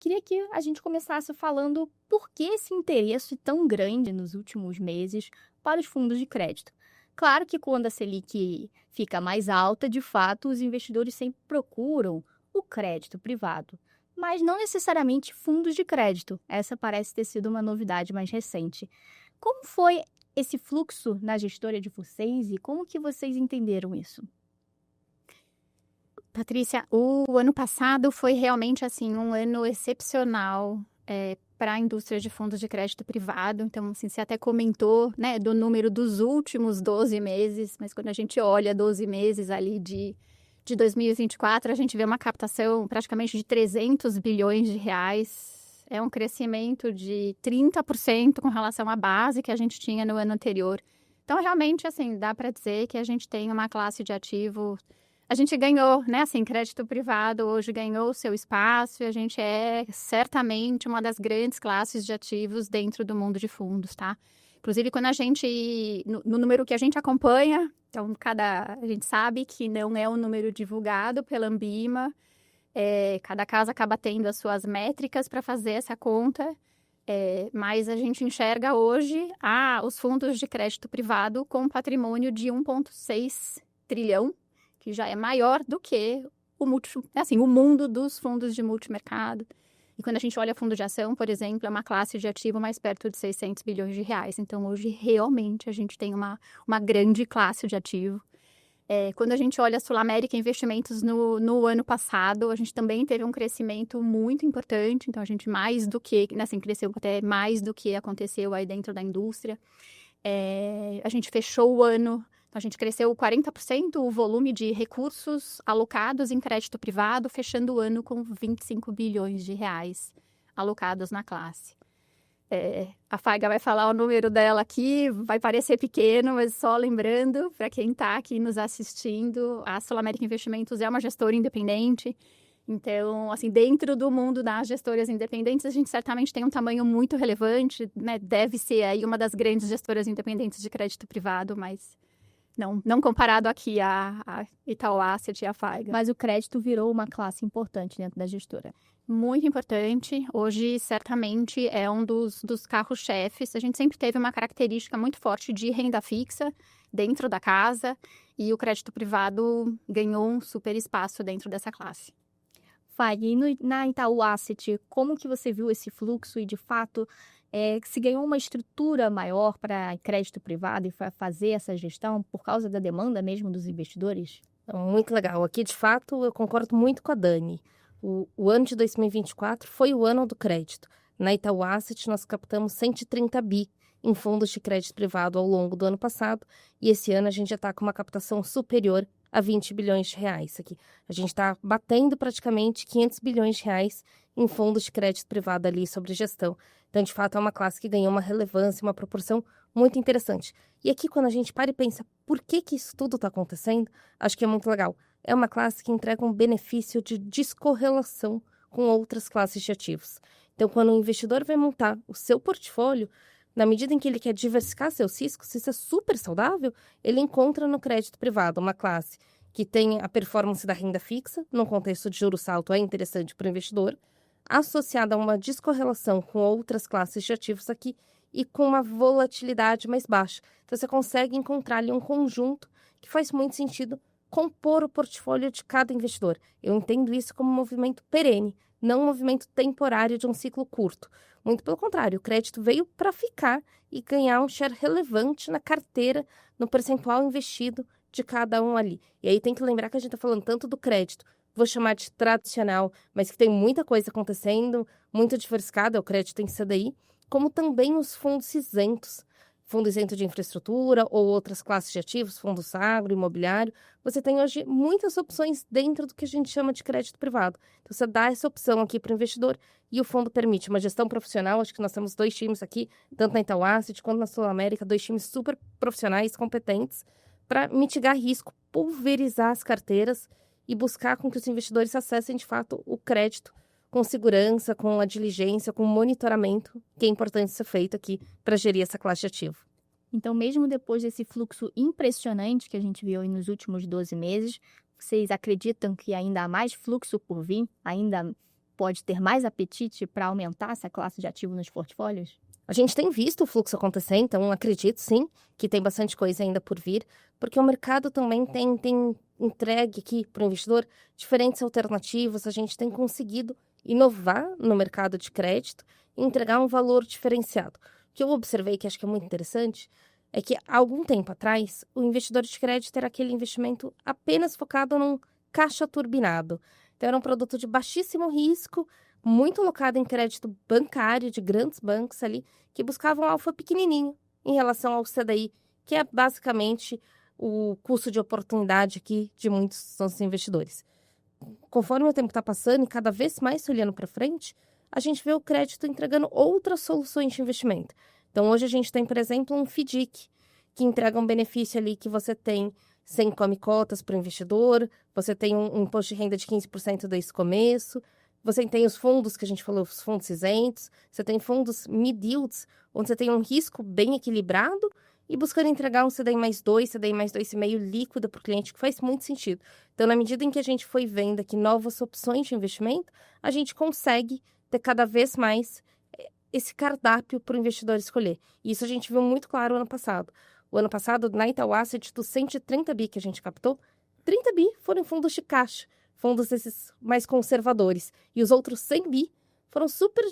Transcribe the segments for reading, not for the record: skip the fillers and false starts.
Queria que a gente começasse falando por que esse interesse tão grande nos últimos meses para os fundos de crédito. Claro que quando a Selic fica mais alta, de fato, os investidores sempre procuram o crédito privado, mas não necessariamente fundos de crédito. Essa parece ter sido uma novidade mais recente. Como foi esse fluxo na gestora de vocês e como que vocês entenderam isso? Patrícia, o ano passado foi realmente, assim, um ano excepcional, para a indústria de fundos de crédito privado. Então, assim, você até comentou, né, do número dos últimos 12 meses, mas quando a gente olha 12 meses ali de 2024, a gente vê uma captação praticamente de 300 bilhões de reais. É um crescimento de 30% com relação à base que a gente tinha no ano anterior. Então, realmente, assim, dá para dizer que a gente tem uma classe de ativo. A gente ganhou, né, assim, crédito privado hoje ganhou o seu espaço e a gente é certamente uma das grandes classes de ativos dentro do mundo de fundos, tá? Inclusive, quando a gente, no número que a gente acompanha, então, a gente sabe que não é um número divulgado pela Ambima, cada casa acaba tendo as suas métricas para fazer essa conta, mas a gente enxerga hoje os fundos de crédito privado com um patrimônio de 1,6 trilhão, que já é maior do que o mundo dos fundos de multimercado. E quando a gente olha fundo de ação, por exemplo, é uma classe de ativo mais perto de 600 bilhões de reais. Então, hoje, realmente, a gente tem uma grande classe de ativo. Quando a gente olha a Sul América Investimentos no ano passado, a gente também teve um crescimento muito importante. Então, a gente cresceu até mais do que aconteceu aí dentro da indústria. A gente fechou o ano, então a gente cresceu 40% o volume de recursos alocados em crédito privado, fechando o ano com 25 bilhões de reais alocados na classe. A Faiga vai falar o número dela aqui, vai parecer pequeno, mas só lembrando, para quem está aqui nos assistindo, a Sul América Investimentos é uma gestora independente. Então, assim, dentro do mundo das gestoras independentes, a gente certamente tem um tamanho muito relevante, né? Deve ser aí uma das grandes gestoras independentes de crédito privado, mas não comparado aqui a Itaú Asset e a Faiga. Mas o crédito virou uma classe importante dentro da gestora. Muito importante. Hoje, certamente, é um dos carros-chefes. A gente sempre teve uma característica muito forte de renda fixa dentro da casa e o crédito privado ganhou um super espaço dentro dessa classe. Fag, e na Itaú Asset, como que você viu esse fluxo e, de fato, se ganhou uma estrutura maior para crédito privado e fazer essa gestão por causa da demanda mesmo dos investidores? Muito legal. Aqui, de fato, eu concordo muito com a Dani. O ano de 2024 foi o ano do crédito. Na Itaú Asset, nós captamos 130 bi em fundos de crédito privado ao longo do ano passado, e esse ano a gente já está com uma captação superior a 20 bilhões de reais aqui. A gente está batendo praticamente 500 bilhões de reais em fundos de crédito privado ali sobre gestão. Então, de fato, é uma classe que ganhou uma relevância, uma proporção muito interessante. E aqui, quando a gente para e pensa por que isso tudo está acontecendo, acho que é muito legal. É uma classe que entrega um benefício de descorrelação com outras classes de ativos. Então, quando o investidor vai montar o seu portfólio, na medida em que ele quer diversificar seus riscos, isso é super saudável, ele encontra no crédito privado uma classe que tem a performance da renda fixa, num contexto de juros alto é interessante para o investidor, associada a uma descorrelação com outras classes de ativos aqui e com uma volatilidade mais baixa. Então, você consegue encontrar ali um conjunto que faz muito sentido compor o portfólio de cada investidor. Eu entendo isso como um movimento perene, não um movimento temporário de um ciclo curto. Muito pelo contrário, o crédito veio para ficar e ganhar um share relevante na carteira, no percentual investido de cada um ali. E aí tem que lembrar que a gente está falando tanto do crédito, vou chamar de tradicional, mas que tem muita coisa acontecendo, muito diversificado, é o crédito em CDI, como também os fundos isentos. Fundo isento de infraestrutura ou outras classes de ativos, fundos agro, imobiliário. Você tem hoje muitas opções dentro do que a gente chama de crédito privado. Então, você dá essa opção aqui para o investidor e o fundo permite uma gestão profissional. Acho que nós temos 2 times aqui, tanto na Itaú Asset quanto na Sul América, 2 times super profissionais, competentes, para mitigar risco, pulverizar as carteiras e buscar com que os investidores acessem, de fato, o crédito com segurança, com a diligência, com o monitoramento, que é importante ser feito aqui para gerir essa classe de ativo. Então, mesmo depois desse fluxo impressionante que a gente viu aí nos últimos 12 meses, vocês acreditam que ainda há mais fluxo por vir? Ainda pode ter mais apetite para aumentar essa classe de ativo nos portfólios? A gente tem visto o fluxo acontecer, então acredito sim que tem bastante coisa ainda por vir, porque o mercado também tem entregue aqui para o investidor diferentes alternativas, a gente tem conseguido inovar no mercado de crédito e entregar um valor diferenciado. O que eu observei, que acho que é muito interessante, é que há algum tempo atrás, o investidor de crédito era aquele investimento apenas focado num caixa turbinado. Então, era um produto de baixíssimo risco, muito alocado em crédito bancário de grandes bancos ali, que buscavam alfa pequenininho em relação ao CDI, que é basicamente o custo de oportunidade aqui de muitos dos nossos investidores. Conforme o tempo está passando e cada vez mais olhando para frente, a gente vê o crédito entregando outras soluções de investimento. Então, hoje a gente tem, por exemplo, um FDIC, que entrega um benefício ali que você tem sem come cotas para o investidor, você tem um imposto de renda de 15% desde o começo, você tem os fundos que a gente falou, os fundos isentos, você tem fundos mid-yields, onde você tem um risco bem equilibrado e buscando entregar um CDI mais 2, CDI mais 2,5 líquido para o cliente, que faz muito sentido. Então, na medida em que a gente foi vendo aqui novas opções de investimento, a gente consegue ter cada vez mais esse cardápio para o investidor escolher. E isso a gente viu muito claro ano passado. O ano passado, na Itaú Asset, dos 130 bi que a gente captou, 30 bi foram em fundos de caixa, fundos esses mais conservadores. E os outros 100 bi foram super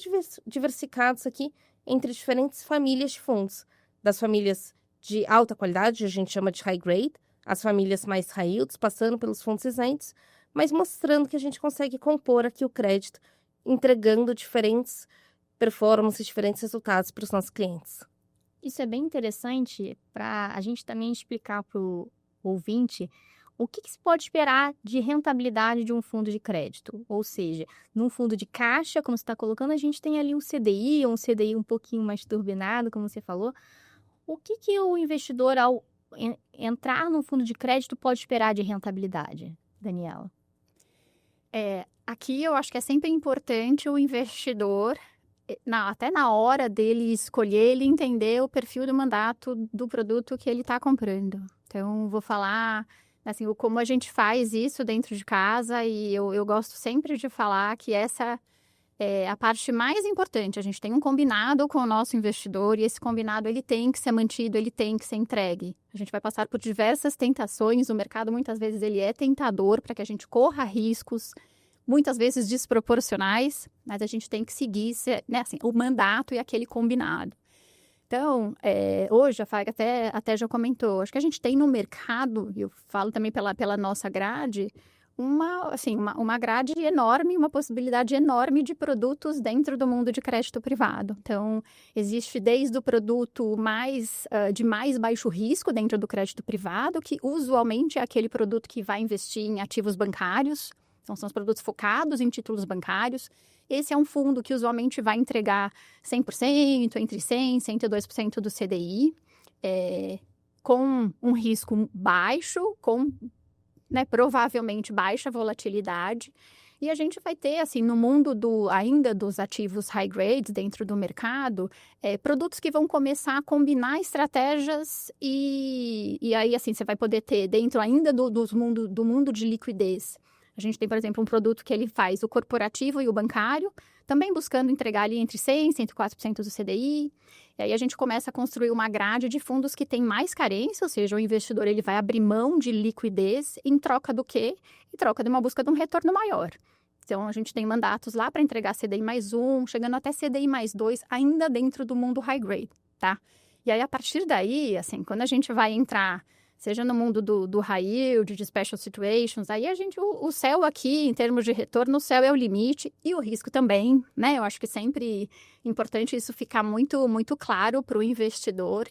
diversificados aqui entre diferentes famílias de fundos. Das famílias de alta qualidade, a gente chama de high grade, as famílias mais high yields, passando pelos fundos isentos, mas mostrando que a gente consegue compor aqui o crédito, entregando diferentes performances, diferentes resultados para os nossos clientes. Isso é bem interessante para a gente também explicar para o ouvinte o que se pode esperar de rentabilidade de um fundo de crédito. Ou seja, num fundo de caixa, como você está colocando, a gente tem ali um CDI um pouquinho mais turbinado, como você falou. O que o investidor, ao entrar num fundo de crédito, pode esperar de rentabilidade, Daniela? Aqui eu acho que é sempre importante o investidor, até na hora dele escolher, ele entender o perfil do mandato do produto que ele está comprando. Então, vou falar assim, como a gente faz isso dentro de casa, e eu gosto sempre de falar que essa é a parte mais importante. A gente tem um combinado com o nosso investidor e esse combinado ele tem que ser mantido, ele tem que ser entregue. A gente vai passar por diversas tentações, o mercado muitas vezes ele é tentador para que a gente corra riscos, muitas vezes desproporcionais, mas a gente tem que seguir o mandato e aquele combinado. Então, hoje a FAG até já comentou, acho que a gente tem no mercado, e eu falo também pela nossa grade, uma grade enorme, uma possibilidade enorme de produtos dentro do mundo de crédito privado. Então, existe desde o produto de mais baixo risco dentro do crédito privado, que usualmente é aquele produto que vai investir em ativos bancários. Então, são os produtos focados em títulos bancários. Esse é um fundo que usualmente vai entregar 100%, entre 100% e 102% do CDI, com um risco baixo, com provavelmente baixa volatilidade. E a gente vai ter, assim, no mundo ainda dos ativos high grades dentro do mercado, produtos que vão começar a combinar estratégias e aí, assim, você vai poder ter dentro ainda do mundo de liquidez. A gente tem, por exemplo, um produto que ele faz o corporativo e o bancário, também buscando entregar ali entre 100% e 104% do CDI. E aí a gente começa a construir uma grade de fundos que tem mais carência, ou seja, o investidor ele vai abrir mão de liquidez em troca do quê? Em troca de uma busca de um retorno maior. Então, a gente tem mandatos lá para entregar CDI mais 1, chegando até CDI mais 2, ainda dentro do mundo high grade, tá? E aí, a partir daí, assim, quando a gente vai entrar, seja no mundo do high yield, de special situations, aí o céu aqui, em termos de retorno, o céu é o limite e o risco também, né? Eu acho que sempre é importante isso ficar muito, muito claro para o investidor.